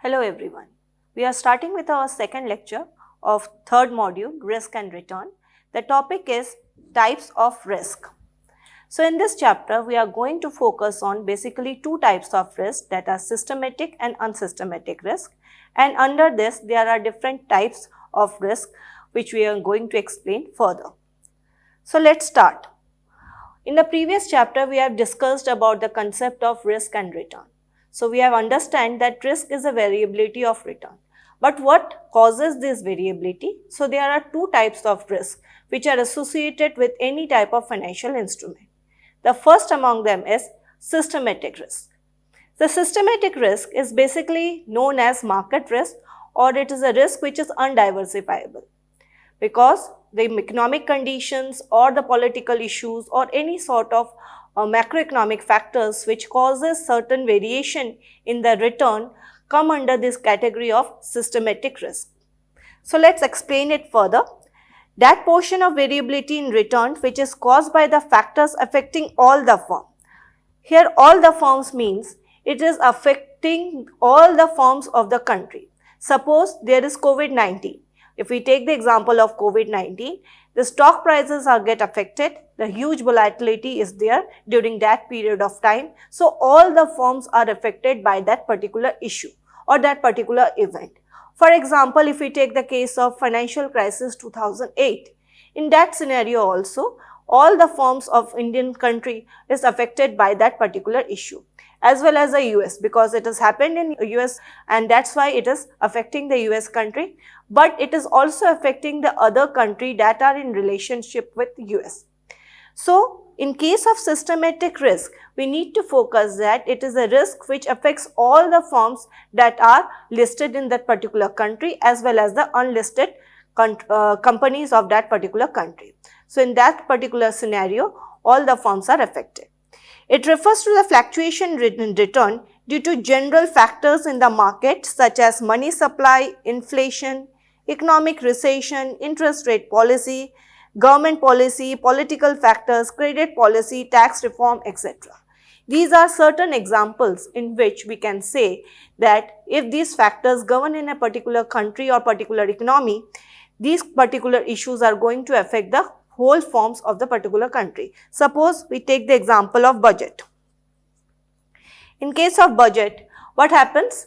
Hello everyone. We are starting with our second lecture of third module, Risk and Return. The topic is Types of Risk. So in this chapter, we are going to focus on basically two types of risk, that are systematic and unsystematic risk. And under this, there are different types of risk which we are going to explain further. So let's start. In the previous chapter, we have discussed about the concept of risk and return. So we have understand that risk is a variability of return. But what causes this variability? So there are two types of risk which are associated with any type of financial instrument. The first among them is systematic risk. The systematic risk is basically known as market risk, or it is a risk which is undiversifiable, because the economic conditions or the political issues or any sort of macroeconomic factors which causes certain variation in the return come under this category of systematic risk. So let's explain it further. That portion of variability in return which is caused by the factors affecting all the firm. Here all the firms means it is affecting all the firms of the country. Suppose there is COVID-19. If we take the example of COVID-19, the stock prices get affected, the huge volatility is there during that period of time. So all the firms are affected by that particular issue or that particular event. For example, if we take the case of financial crisis 2008, in that scenario also, all the firms of Indian country is affected by that particular issue, as well as the US, because it has happened in US and that's why it is affecting the US country, but it is also affecting the other country that are in relationship with US. So in case of systematic risk, we need to focus that it is a risk which affects all the firms that are listed in that particular country as well as the unlisted companies of that particular country. So in that particular scenario, all the firms are affected. It refers to the fluctuation in return due to general factors in the market such as money supply, inflation, economic recession, interest rate policy, government policy, political factors, credit policy, tax reform, etc. These are certain examples in which we can say that if these factors govern in a particular country or particular economy, these particular issues are going to affect the whole forms of the particular country. Suppose we take the example of budget. In case of budget, what happens?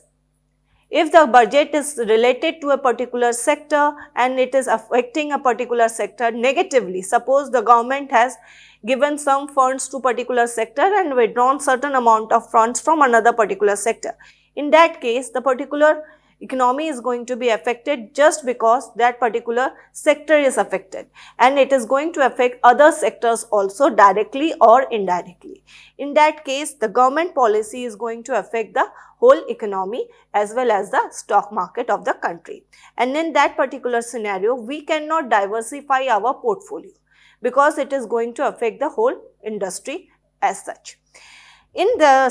If the budget is related to a particular sector and it is affecting a particular sector negatively, suppose the government has given some funds to particular sector and withdrawn certain amount of funds from another particular sector. In that case, the particular economy is going to be affected just because that particular sector is affected, and it is going to affect other sectors also directly or indirectly. In that case, the government policy is going to affect the whole economy as well as the stock market of the country. And in that particular scenario, we cannot diversify our portfolio because it is going to affect the whole industry as such.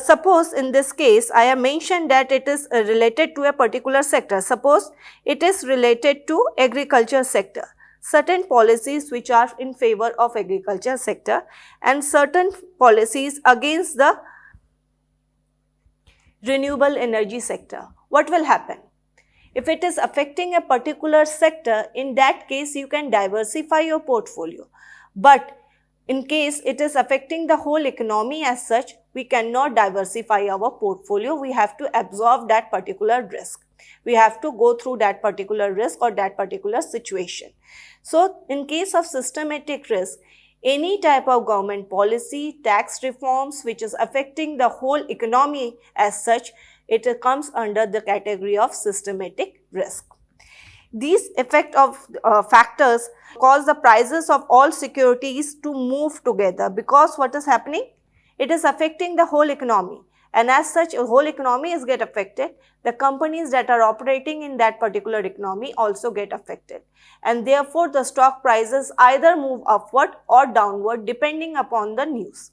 Suppose in this case, I have mentioned that it is related to a particular sector. Suppose it is related to agriculture sector. Certain policies which are in favor of agriculture sector and certain policies against the renewable energy sector. What will happen? If it is affecting a particular sector, in that case you can diversify your portfolio. But in case it is affecting the whole economy as such, we cannot diversify our portfolio. We have to absorb that particular risk. We have to go through that particular risk or that particular situation. So in case of systematic risk, any type of government policy, tax reforms which is affecting the whole economy as such, it comes under the category of systematic risk. These effect of factors cause the prices of all securities to move together, because what is happening? It is affecting the whole economy, and as such a whole economy is get affected. The companies that are operating in that particular economy also get affected, and therefore the stock prices either move upward or downward depending upon the news.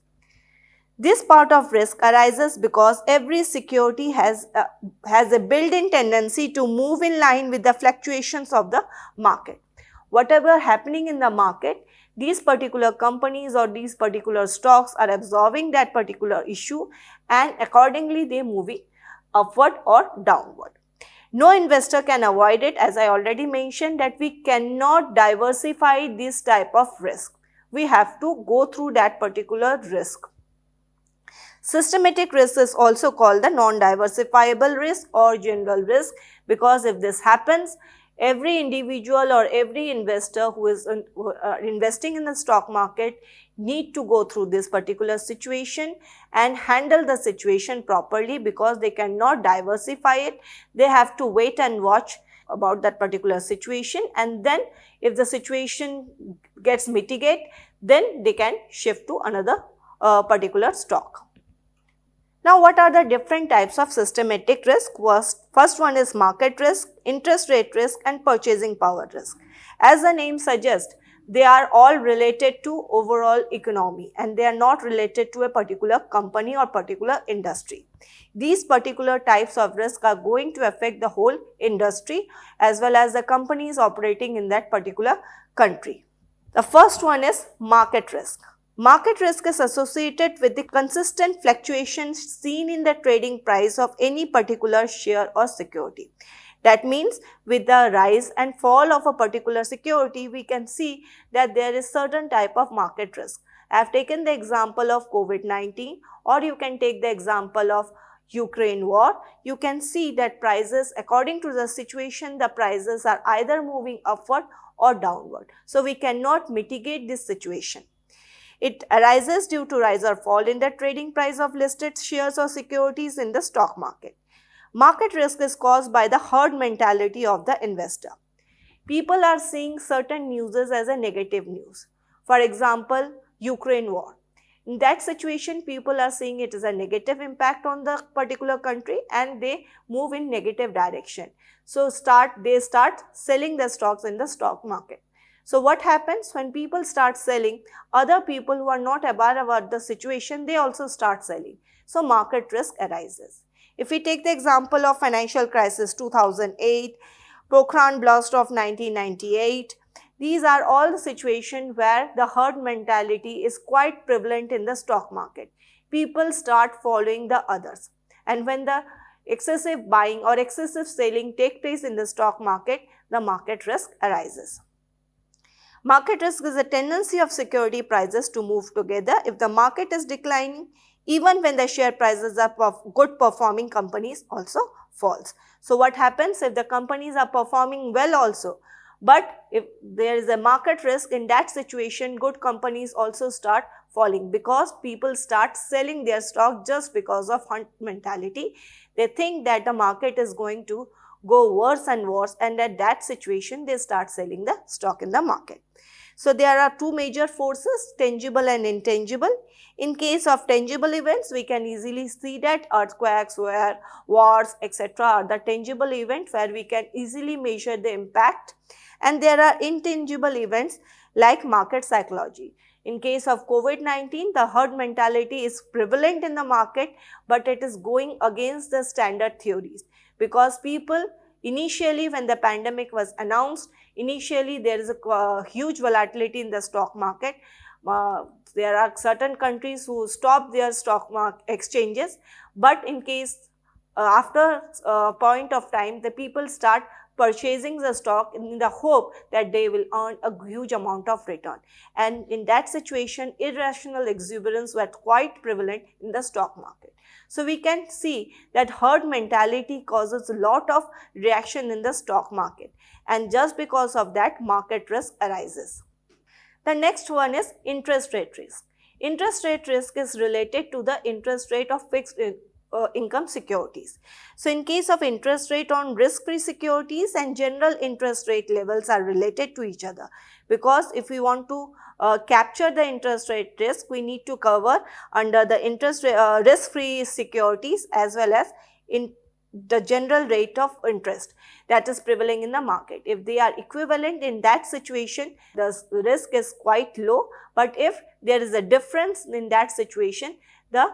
This part of risk arises because every security has a built-in tendency to move in line with the fluctuations of the market. Whatever happening in the market, these particular companies or these particular stocks are absorbing that particular issue, and accordingly they are moving upward or downward. No investor can avoid it, as I already mentioned that we cannot diversify this type of risk. We have to go through that particular risk. Systematic risk is also called the non-diversifiable risk or general risk, because if this happens, every individual or every investor who is investing in the stock market need to go through this particular situation and handle the situation properly, because they cannot diversify it. They have to wait and watch about that particular situation, and then if the situation gets mitigated, then they can shift to another particular stock. Now, what are the different types of systematic risk? First one is market risk, interest rate risk and purchasing power risk. As the name suggests, they are all related to overall economy and they are not related to a particular company or particular industry. These particular types of risk are going to affect the whole industry as well as the companies operating in that particular country. The first one is market risk. Market risk is associated with the consistent fluctuations seen in the trading price of any particular share or security. That means with the rise and fall of a particular security, we can see that there is certain type of market risk. I have taken the example of COVID-19, or you can take the example of Ukraine war. You can see that prices, according to the situation, the prices are either moving upward or downward. So we cannot mitigate this situation. It arises due to rise or fall in the trading price of listed shares or securities in the stock market. Market risk is caused by the herd mentality of the investor. People are seeing certain news as a negative news. For example, Ukraine war. In that situation, people are seeing it as a negative impact on the particular country and they move in negative direction. So they start selling their stocks in the stock market. So what happens when people start selling, other people who are not aware about the situation, they also start selling. So market risk arises. If we take the example of financial crisis 2008, Pokhran blast of 1998, these are all the situations where the herd mentality is quite prevalent in the stock market. People start following the others. And when the excessive buying or excessive selling take place in the stock market, the market risk arises. Market risk is a tendency of security prices to move together if the market is declining, even when the share prices of good performing companies also falls. So what happens if the companies are performing well also, but if there is a market risk, in that situation good companies also start falling because people start selling their stock just because of hunt mentality. They think that the market is going to go worse and worse, and at that situation they start selling the stock in the market. So there are two major forces, tangible and intangible. In case of tangible events, we can easily see that earthquakes, wars, etc. are the tangible events where we can easily measure the impact. And there are intangible events like market psychology. In case of COVID-19, the herd mentality is prevalent in the market, but it is going against the standard theories, because people initially, when the pandemic was announced, initially there is a huge volatility in the stock market. There are certain countries who stop their stock market exchanges, but in case after a point of time, the people start purchasing the stock in the hope that they will earn a huge amount of return. And in that situation, irrational exuberance were quite prevalent in the stock market. So we can see that herd mentality causes a lot of reaction in the stock market, and just because of that, market risk arises. The next one is interest rate risk. Interest rate risk is related to the interest rate of fixed income securities. So in case of interest rate on risk-free securities and general interest rate levels are related to each other, because if we want to capture the interest rate risk, we need to cover under the interest risk-free securities as well as in the general rate of interest that is prevailing in the market. If they are equivalent, in that situation the risk is quite low, but if there is a difference in that situation, the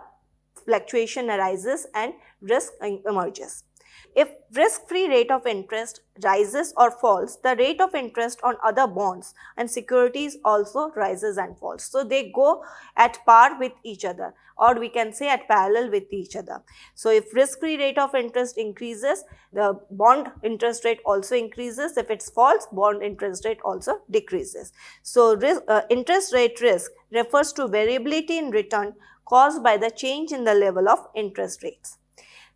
fluctuation arises and risk emerges. If risk-free rate of interest rises or falls, the rate of interest on other bonds and securities also rises and falls. So they go at par with each other, or we can say at parallel with each other. So if risk-free rate of interest increases, the bond interest rate also increases. If it falls, bond interest rate also decreases. So interest rate risk refers to variability in return caused by the change in the level of interest rates.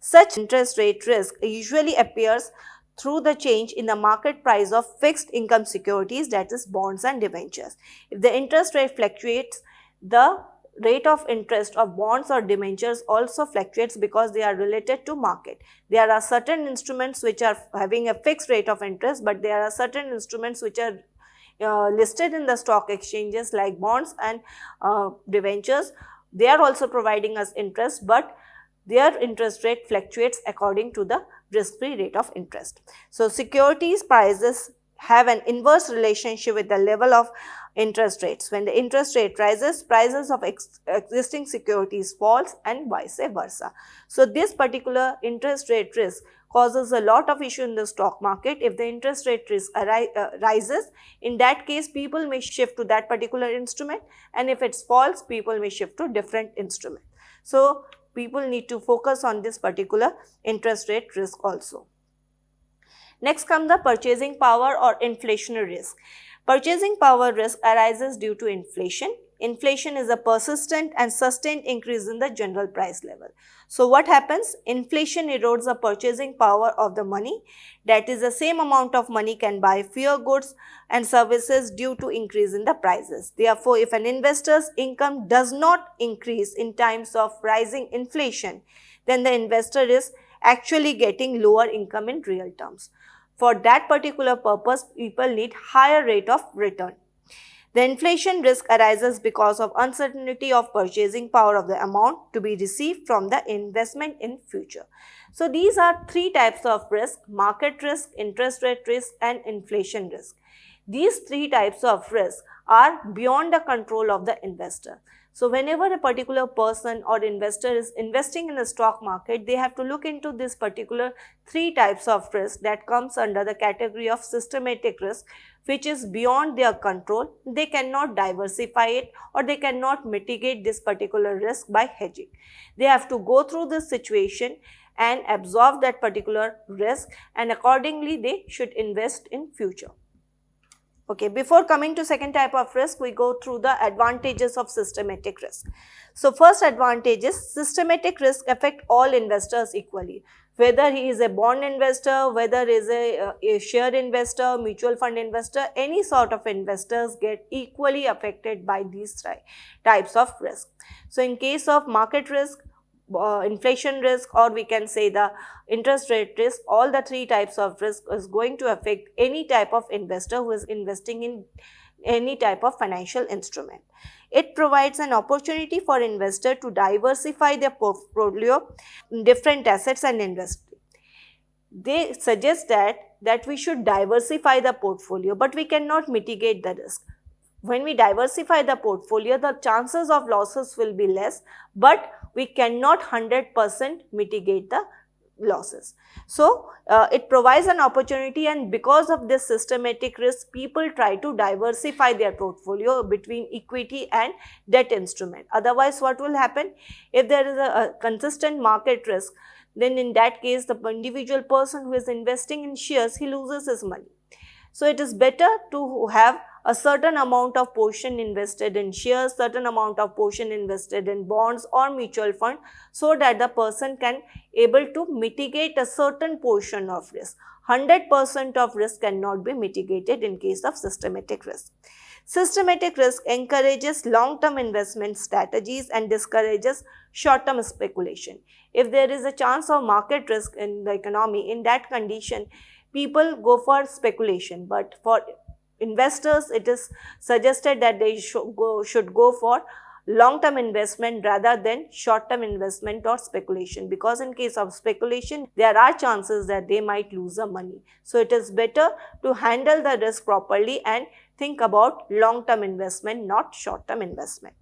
Such interest rate risk usually appears through the change in the market price of fixed income securities, that is bonds and debentures. If the interest rate fluctuates, the rate of interest of bonds or debentures also fluctuates because they are related to market. There are certain instruments which are having a fixed rate of interest, but there are certain instruments which are listed in the stock exchanges like bonds and debentures. They are also providing us interest, but their interest rate fluctuates according to the risk-free rate of interest. So securities prices have an inverse relationship with the level of interest rates. When the interest rate rises, prices of existing securities falls and vice versa. So this particular interest rate risk causes a lot of issue in the stock market. If the interest rate risk rises, in that case people may shift to that particular instrument, and if it falls, people may shift to different instrument. So people need to focus on this particular interest rate risk also. Next comes the purchasing power or inflationary risk. Purchasing power risk arises due to inflation. Inflation is a persistent and sustained increase in the general price level. So what happens? Inflation erodes the purchasing power of the money. That is, the same amount of money can buy fewer goods and services due to increase in the prices. Therefore, if an investor's income does not increase in times of rising inflation, then the investor is actually getting lower income in real terms. For that particular purpose, people need higher rate of return. The inflation risk arises because of uncertainty of purchasing power of the amount to be received from the investment in future. So these are three types of risk: market risk, interest rate risk and inflation risk. These three types of risk are beyond the control of the investor. So whenever a particular person or investor is investing in the stock market, they have to look into this particular three types of risk that comes under the category of systematic risk, which is beyond their control. They cannot diversify it, or they cannot mitigate this particular risk by hedging. They have to go through this situation and absorb that particular risk, and accordingly they should invest in future. Okay, before coming to second type of risk, we go through the advantages of systematic risk. So first advantage is systematic risk affect all investors equally. Whether he is a bond investor, whether he is a share investor, mutual fund investor, any sort of investors get equally affected by these types of risk. So in case of market risk, inflation risk, or we can say the interest rate risk, all the three types of risk is going to affect any type of investor who is investing in any type of financial instrument. It provides an opportunity for investor to diversify their portfolio in different assets and invest. They suggest that we should diversify the portfolio, but we cannot mitigate the risk. When we diversify the portfolio, the chances of losses will be less, but we cannot 100% mitigate the losses. So it provides an opportunity, and because of this systematic risk, people try to diversify their portfolio between equity and debt instrument. Otherwise, what will happen? If there is a consistent market risk, then in that case, the individual person who is investing in shares, he loses his money. So it is better to have a certain amount of portion invested in shares, certain amount of portion invested in bonds or mutual fund, so that the person can able to mitigate a certain portion of risk. 100% of risk cannot be mitigated in case of systematic risk. Systematic risk encourages long-term investment strategies and discourages short-term speculation. If there is a chance of market risk in the economy, in that condition, people go for speculation, but for investors, it is suggested that they should go for long-term investment rather than short-term investment or speculation, because in case of speculation, there are chances that they might lose the money. So it is better to handle the risk properly and think about long-term investment, not short-term investment.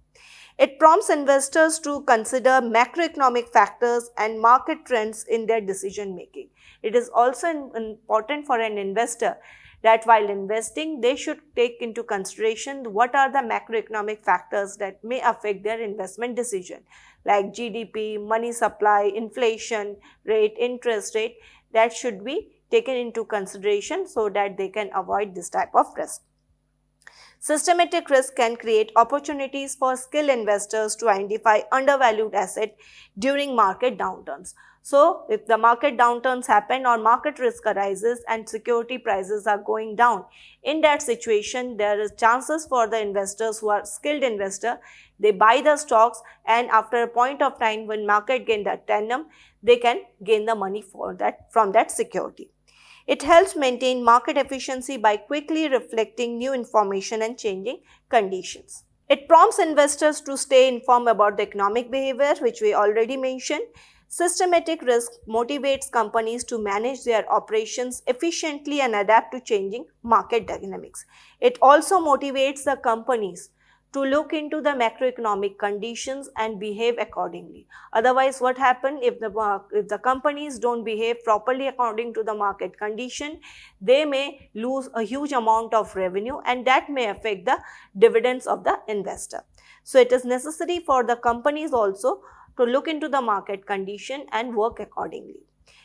It prompts investors to consider macroeconomic factors and market trends in their decision making. It is also important for an investor that while investing, they should take into consideration what are the macroeconomic factors that may affect their investment decision, like GDP, money supply, inflation rate, interest rate, that should be taken into consideration so that they can avoid this type of risk. Systematic risk can create opportunities for skilled investors to identify undervalued assets during market downturns. So, if the market downturns happen or market risk arises and security prices are going down, in that situation, there is chances for the investors who are skilled investor, they buy the stocks, and after a point of time when market gain the tandem, they can gain the money for that from that security. It helps maintain market efficiency by quickly reflecting new information and changing conditions. It prompts investors to stay informed about the economic behavior, which we already mentioned. Systematic risk motivates companies to manage their operations efficiently and adapt to changing market dynamics. It also motivates the companies to look into the macroeconomic conditions and behave accordingly. Otherwise, what happens if the companies don't behave properly according to the market condition, they may lose a huge amount of revenue and that may affect the dividends of the investor. So, it is necessary for the companies also to look into the market condition and work accordingly.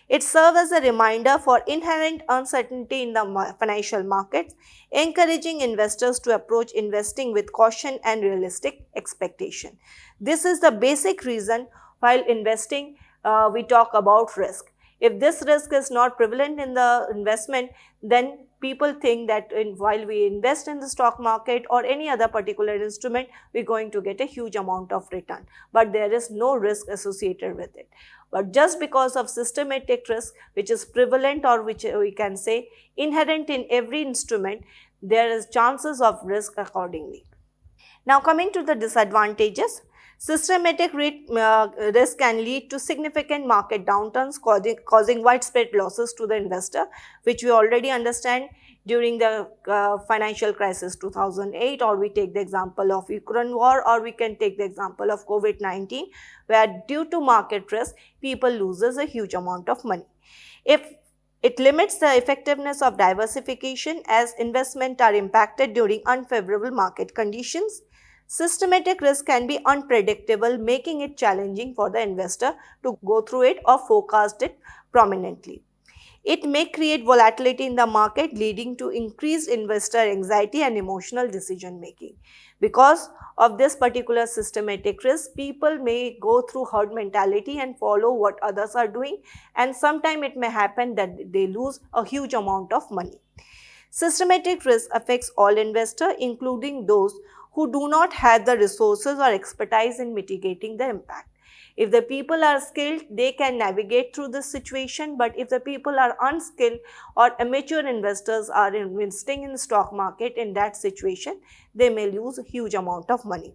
It serves as a reminder for inherent uncertainty in the financial markets, encouraging investors to approach investing with caution and realistic expectation. This is the basic reason while investing we talk about risk. If this risk is not prevalent in the investment, then people think that while we invest in the stock market or any other particular instrument, we're going to get a huge amount of return. But there is no risk associated with it. But just because of systematic risk, which is prevalent or which we can say inherent in every instrument, there is chances of risk accordingly. Now coming to the disadvantages. Systematic risk can lead to significant market downturns causing widespread losses to the investor, which we already understand during the financial crisis 2008, or we take the example of Ukraine war, or we can take the example of COVID-19, where due to market risk, people loses a huge amount of money. If it limits the effectiveness of diversification as investments are impacted during unfavorable market conditions. Systematic risk can be unpredictable, making it challenging for the investor to go through it or forecast it prominently. It may create volatility in the market, leading to increased investor anxiety and emotional decision making. Because of this particular systematic risk, people may go through herd mentality and follow what others are doing, and sometimes it may happen that they lose a huge amount of money. Systematic risk affects all investors, including those who do not have the resources or expertise in mitigating the impact. If the people are skilled, they can navigate through this situation, but if the people are unskilled or amateur investors are investing in the stock market, in that situation, they may lose a huge amount of money.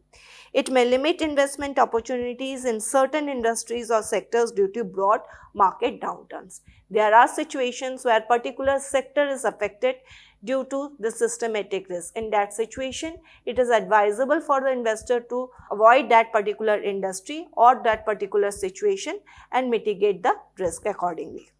It may limit investment opportunities in certain industries or sectors due to broad market downturns. There are situations where particular sector is affected due to the systematic risk. In that situation, it is advisable for the investor to avoid that particular industry or that particular situation and mitigate the risk accordingly.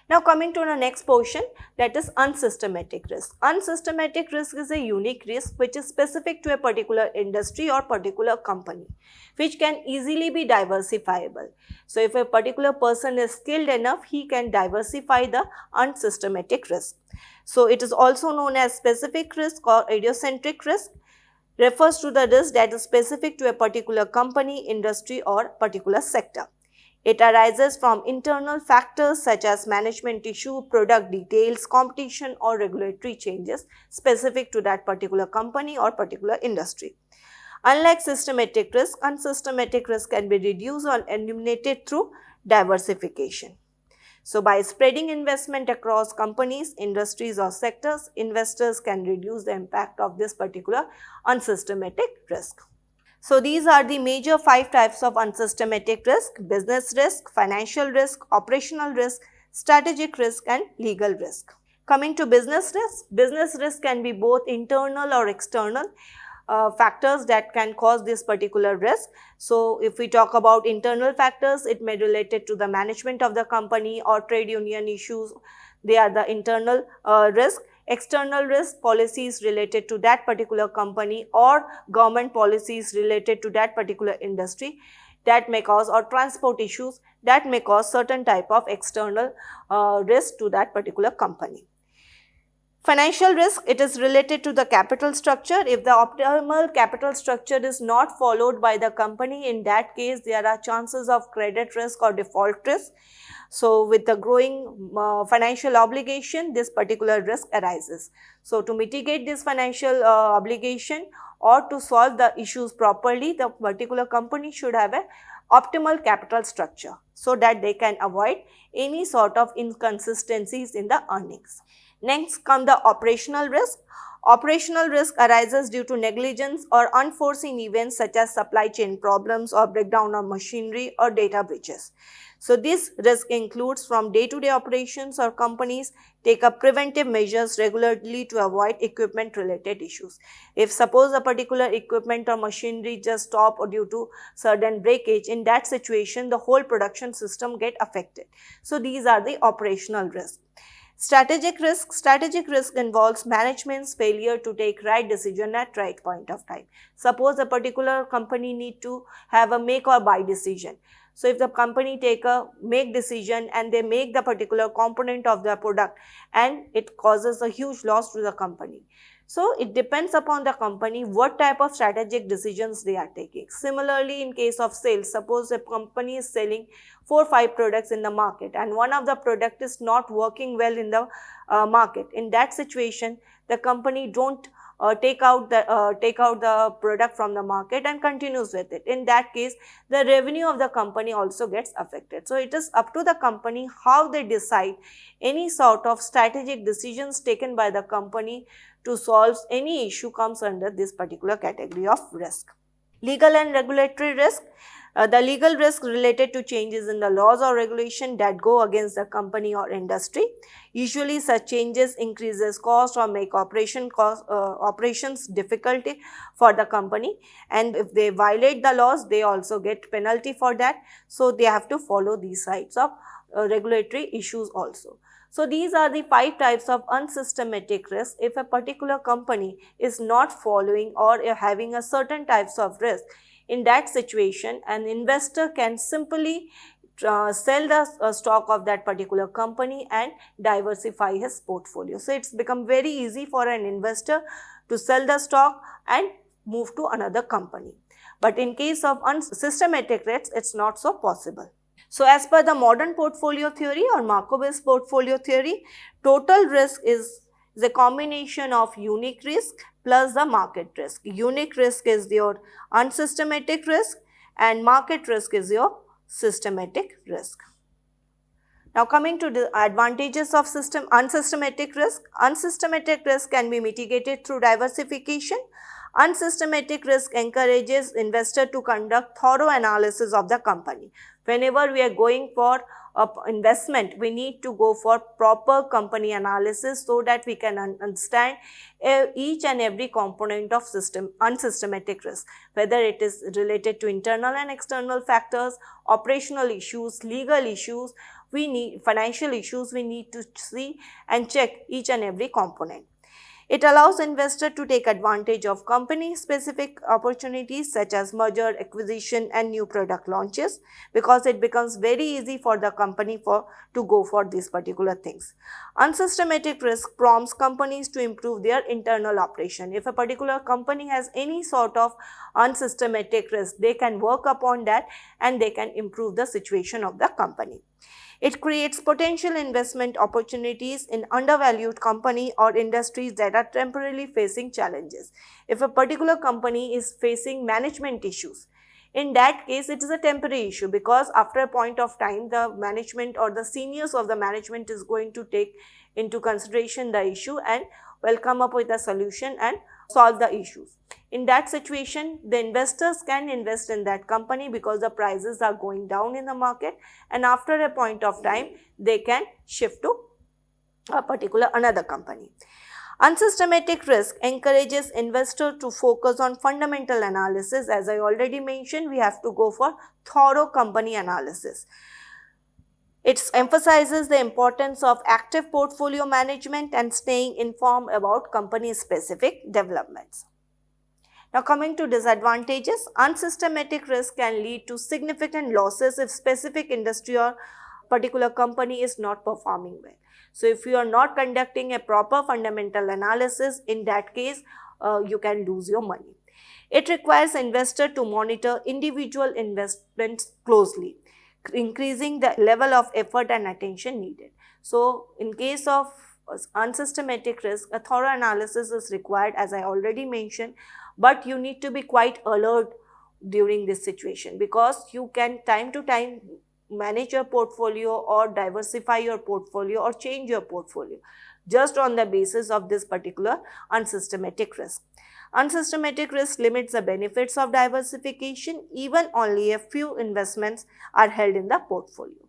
Now coming to the next portion, that is unsystematic risk. Unsystematic risk is a unique risk which is specific to a particular industry or particular company, which can easily be diversifiable. So if a particular person is skilled enough, he can diversify the unsystematic risk. So it is also known as specific risk or idiosyncratic risk. Refers to the risk that is specific to a particular company, industry or particular sector. It arises from internal factors such as management issue, product details, competition or regulatory changes specific to that particular company or particular industry. Unlike systematic risk, unsystematic risk can be reduced or eliminated through diversification. So, by spreading investment across companies, industries or sectors, investors can reduce the impact of this particular unsystematic risk. So, these are the major 5 types of unsystematic risk: business risk, financial risk, operational risk, strategic risk and legal risk. Coming to business risk can be both internal or external. factors that can cause this particular risk. So if we talk about internal factors, it may be related to the management of the company or trade union issues. They are the internal risk. External risk, policies related to that particular company or government policies related to that particular industry that may cause, or transport issues that may cause certain type of external risk to that particular company. Financial risk, it is related to the capital structure. If the optimal capital structure is not followed by the company, in that case there are chances of credit risk or default risk. So with the growing financial obligation, this particular risk arises. So to mitigate this financial obligation or to solve the issues properly, the particular company should have a optimal capital structure so that they can avoid any sort of inconsistencies in the earnings. Next come the operational risk. Operational risk arises due to negligence or unforeseen events such as supply chain problems or breakdown of machinery or data breaches. So this risk includes from day-to-day operations, or companies take up preventive measures regularly to avoid equipment related issues. If suppose a particular equipment or machinery just stop due to sudden breakage, in that situation the whole production system get affected. So these are the operational risks. Strategic risk. Strategic risk involves management's failure to take right decision at right point of time. Suppose a particular company need to have a make or buy decision. So if the company take a make decision and they make the particular component of the product and it causes a huge loss to the company. So it depends upon the company what type of strategic decisions they are taking. Similarly, in case of sales, suppose a company is selling 4 or 5 products in the market and one of the product is not working well in the market. In that situation, the company don't take out the product from the market and continues with it. In that case, the revenue of the company also gets affected. So it is up to the company how they decide any sort of strategic decisions taken by the company to solve any issue comes under this particular category of risk. Legal and regulatory risk. The legal risk related to changes in the laws or regulation that go against the company or industry. Usually such changes increases cost or make operations difficulty for the company, and if they violate the laws they also get penalty for that. So they have to follow these types of regulatory issues also. So these are the 5 types of unsystematic risk. If a particular company is not following or having a certain types of risk, in that situation an investor can simply sell the stock of that particular company and diversify his portfolio. So it's become very easy for an investor to sell the stock and move to another company. But in case of unsystematic risks, it's not so possible. So as per the modern portfolio theory or Markowitz portfolio theory, total risk is the combination of unique risk plus the market risk. Unique risk is your unsystematic risk and market risk is your systematic risk. Now coming to the advantages of unsystematic risk. Unsystematic risk can be mitigated through diversification. Unsystematic risk encourages investor to conduct thorough analysis of the company. Whenever we are going for investment, we need to go for proper company analysis so that we can understand each and every component of unsystematic risk, whether it is related to internal and external factors, operational issues, legal issues, financial issues, we need to see and check each and every component. It allows investor to take advantage of company-specific opportunities such as merger, acquisition and new product launches, because it becomes very easy for the company to go for these particular things. Unsystematic risk prompts companies to improve their internal operation. If a particular company has any sort of unsystematic risk, they can work upon that and they can improve the situation of the company. It creates potential investment opportunities in undervalued company or industries that are temporarily facing challenges. If a particular company is facing management issues, in that case it is a temporary issue, because after a point of time the management or the seniors of the management is going to take into consideration the issue and will come up with a solution and solve the issues. In that situation, the investors can invest in that company because the prices are going down in the market, and after a point of time they can shift to a particular another company. Unsystematic risk encourages investor to focus on fundamental analysis. As I already mentioned, we have to go for thorough company analysis. It emphasizes the importance of active portfolio management and staying informed about company specific developments. Now coming to disadvantages, unsystematic risk can lead to significant losses if specific industry or particular company is not performing well. So if you are not conducting a proper fundamental analysis, in that case, you can lose your money. It requires investor to monitor individual investments closely, increasing the level of effort and attention needed. So in case of unsystematic risk, a thorough analysis is required, as I already mentioned, but you need to be quite alert during this situation, because you can time to time manage your portfolio or diversify your portfolio or change your portfolio just on the basis of this particular unsystematic risk. Unsystematic risk limits the benefits of diversification. Even only a few investments are held in the portfolio.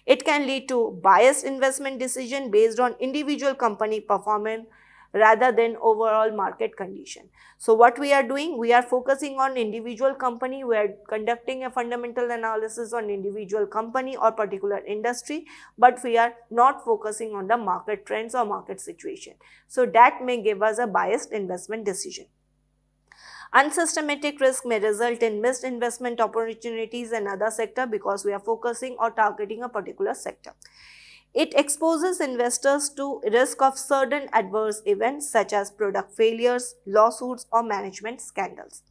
It can lead to biased investment decision based on individual company performance rather than overall market condition. So what we are doing, we are focusing on individual company, we are conducting a fundamental analysis on individual company or particular industry, but we are not focusing on the market trends or market situation. So that may give us a biased investment decision. Unsystematic risk may result in missed investment opportunities in other sector because we are focusing or targeting a particular sector. It exposes investors to risk of certain adverse events such as product failures, lawsuits or management scandals.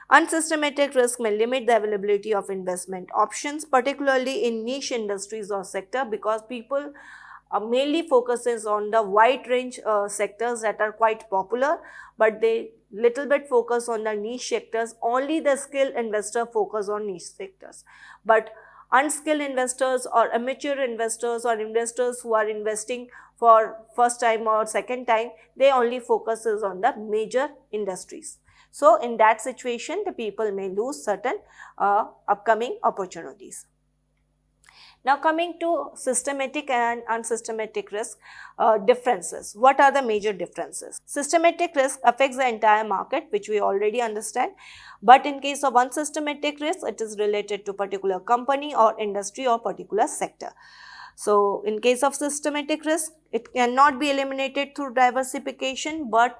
Unsystematic risk may limit the availability of investment options, particularly in niche industries or sector, because people mainly focuses on the wide range sectors that are quite popular, but they little bit focus on the niche sectors. Only the skilled investor focus on niche sectors, but unskilled investors or amateur investors or investors who are investing for first time or second time, they only focuses on the major industries. So in that situation, the people may lose certain upcoming opportunities. Now coming to systematic and unsystematic risk differences. What are the major differences? Systematic risk affects the entire market, which we already understand. But in case of unsystematic risk, it is related to particular company or industry or particular sector. So in case of systematic risk, it cannot be eliminated through diversification, but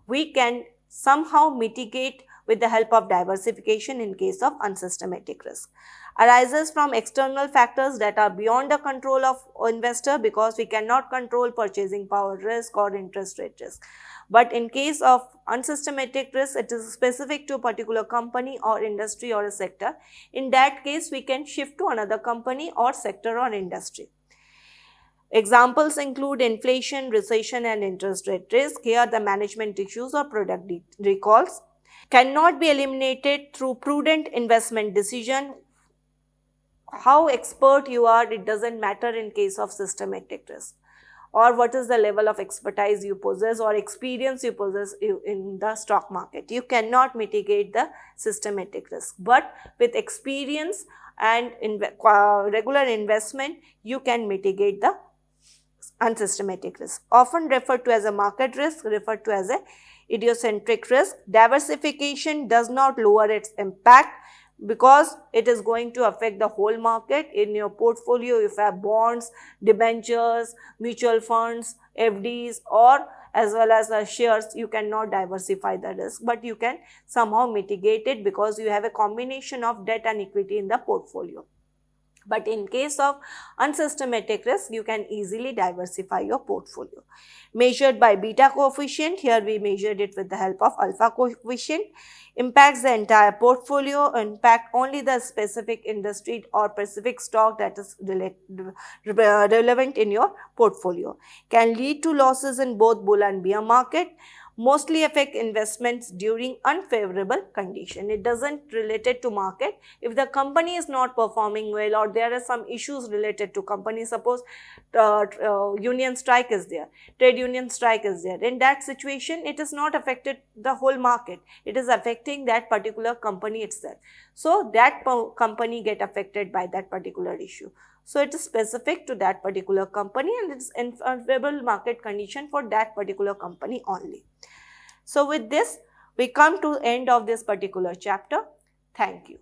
we can somehow mitigate with the help of diversification in case of unsystematic risk. Arises from external factors that are beyond the control of investor, because we cannot control purchasing power risk or interest rate risk. But in case of unsystematic risk, it is specific to a particular company or industry or a sector. In that case, we can shift to another company or sector or industry. Examples include inflation, recession and interest rate risk. Here the management issues or product recalls cannot be eliminated through prudent investment decision. How expert you are, it doesn't matter in case of systematic risk, or what is the level of expertise you possess or experience you possess in the stock market. You cannot mitigate the systematic risk, but with experience and regular investment, you can mitigate the unsystematic risk. Often referred to as a market risk, referred to as a idiosyncratic risk. Diversification does not lower its impact, because it is going to affect the whole market. In your portfolio, if you have bonds, debentures, mutual funds, FDs or as well as shares, you cannot diversify the risk, but you can somehow mitigate it because you have a combination of debt and equity in the portfolio. But in case of unsystematic risk, you can easily diversify your portfolio. Measured by beta coefficient, here we measured it with the help of alpha coefficient. Impacts the entire portfolio, impact only the specific industry or specific stock that is relevant in your portfolio. Can lead to losses in both bull and bear market. Mostly affect investments during unfavorable condition. It doesn't related to market. If the company is not performing well or there are some issues related to company, suppose union strike is there, trade union strike is there, in that situation it is not affected the whole market, it is affecting that particular company itself. So that company get affected by that particular issue. So it is specific to that particular company and it is unfavorable market condition for that particular company only. So with this, we come to the end of this particular chapter. Thank you.